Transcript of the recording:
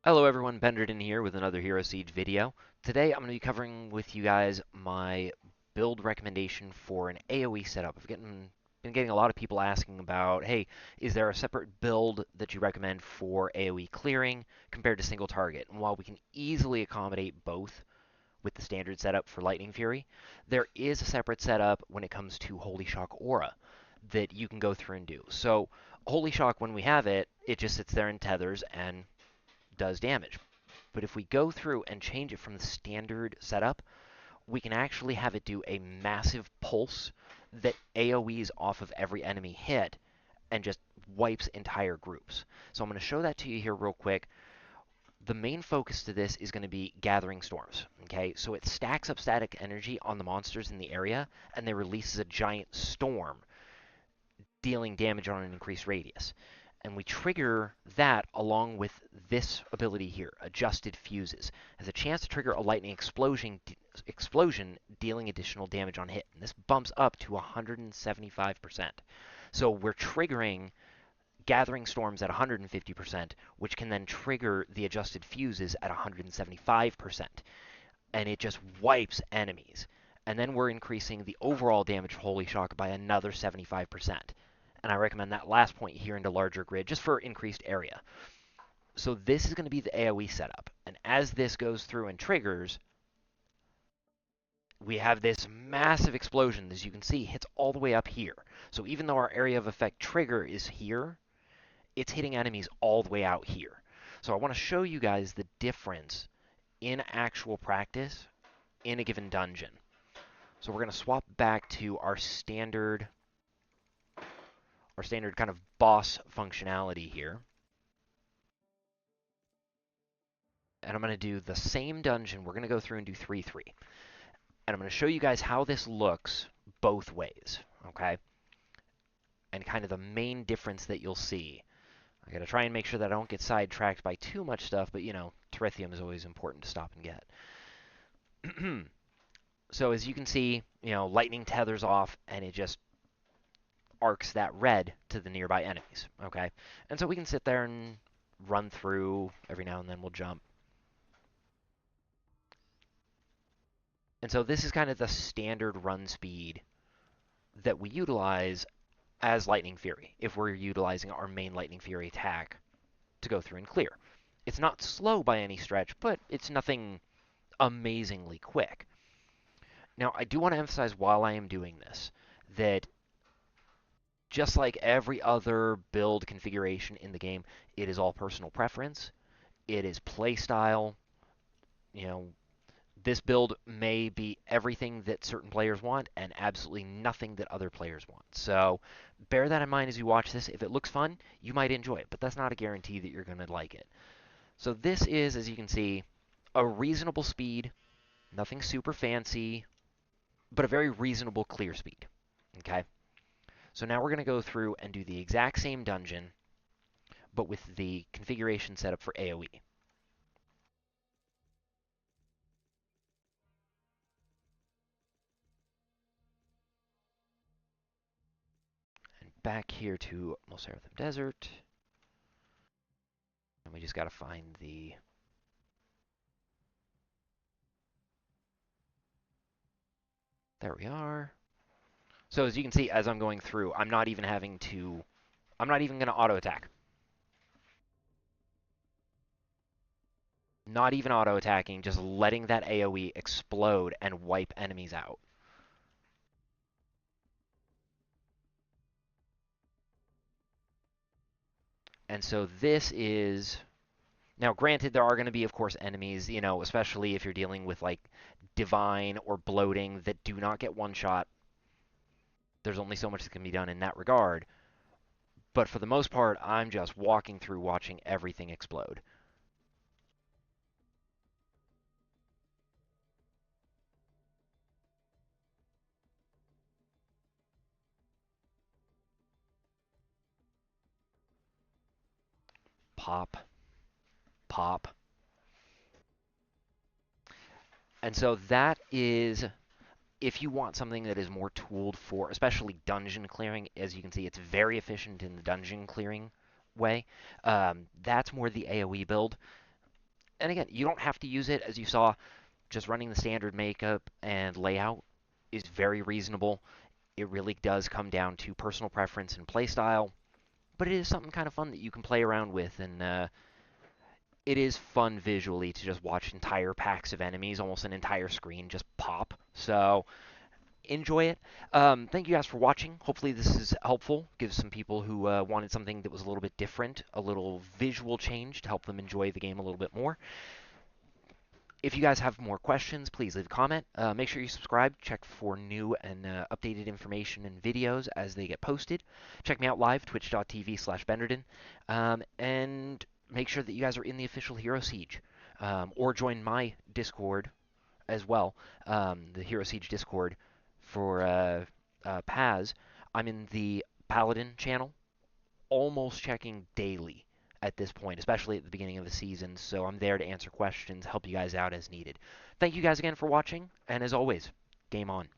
Hello everyone, Benderton here with another Hero Siege video. Today I'm going to be covering with you guys my build recommendation for an AoE setup. Been getting a lot of people asking about, hey, is there a separate build that you recommend for AoE clearing compared to single target? And while we can easily accommodate both with the standard setup for Lightning Fury, there is a separate setup when it comes to Holy Shock Aura that you can go through and do. So Holy Shock, when we have it, it just sits there and tethers and does damage. But if we go through and change it from the standard setup, we can actually have it do a massive pulse that AoEs off of every enemy hit and just wipes entire groups. So I'm going to show that to you here real quick. The main focus to this is going to be gathering storms. Okay, so it stacks up static energy on the monsters in the area, and they releases a giant storm, dealing damage on an increased radius. And we trigger that along with this ability here, Adjusted Fuses, has a chance to trigger a lightning explosion dealing additional damage on hit. And this bumps up to 175%. So we're triggering Gathering Storms at 150%, which can then trigger the Adjusted Fuses at 175%. And it just wipes enemies. And then we're increasing the overall damage of Holy Shock by another 75%. And I recommend that last point here into larger grid just for increased area. So this is going to be the AoE setup. And as this goes through and triggers, we have this massive explosion, as you can see, hits all the way up here. So even though our area of effect trigger is here, it's hitting enemies all the way out here. So I want to show you guys the difference in actual practice in a given dungeon. So we're going to swap back to our standard kind of boss functionality here. And I'm going to do the same dungeon. We're going to go through and do 3-3. And I'm going to show you guys how this looks both ways, okay? And kind of the main difference that you'll see. I got to try and make sure that I don't get sidetracked by too much stuff, but you know, Terithium is always important to stop and get. So as you can see, you know, lightning tethers off and it just arcs that red to the nearby enemies, okay? And so we can sit there and run through. Every now and then we'll jump. And so this is kind of the standard run speed that we utilize as Lightning Fury if we're utilizing our main Lightning Fury attack to go through and clear. It's not slow by any stretch, but it's nothing amazingly quick. Now, I do want to emphasize while I am doing this that just like every other build configuration in the game, it is all personal preference. It is playstyle. You know, this build may be everything that certain players want and absolutely nothing that other players want. So bear that in mind as you watch this. If it looks fun, you might enjoy it, but that's not a guarantee that you're going to like it. So this is, as you can see, a reasonable speed, nothing super fancy, but a very reasonable clear speed. Okay? So now we're going to go through and do the exact same dungeon, but with the configuration set up for AoE. And back here to Mulsarathim Desert. And we just got to find the... There we are. So as you can see, as I'm going through, I'm not even going to auto attack. Not even auto attacking, just letting that AoE explode and wipe enemies out. And so this is... Now, granted, there are going to be, of course, enemies, you know, especially if you're dealing with, like, Divine or Bloating that do not get one-shot. There's only so much that can be done in that regard. But for the most part, I'm just walking through watching everything explode. Pop, pop. And so that is, if you want something that is more tooled for, especially dungeon clearing, as you can see, it's very efficient in the dungeon clearing way. That's more the AoE build. And again, you don't have to use it. As you saw, just running the standard makeup and layout is very reasonable. It really does come down to personal preference and playstyle, but it is something kind of fun that you can play around with, and it is fun visually to just watch entire packs of enemies, almost an entire screen, just pop. So enjoy it. Thank you guys for watching. Hopefully this is helpful. Gives some people who wanted something that was a little bit different, a little visual change to help them enjoy the game a little bit more. If you guys have more questions, please leave a comment. Make sure you subscribe. Check for new and updated information and videos as they get posted. Check me out live, twitch.tv/Benderden. And make sure that you guys are in the official Hero Siege. Or join my Discord as well, the Hero Siege Discord for Paz. I'm in the Paladin channel, almost checking daily at this point, especially at the beginning of the season. So I'm there to answer questions, help you guys out as needed. Thank you guys again for watching, and as always, game on.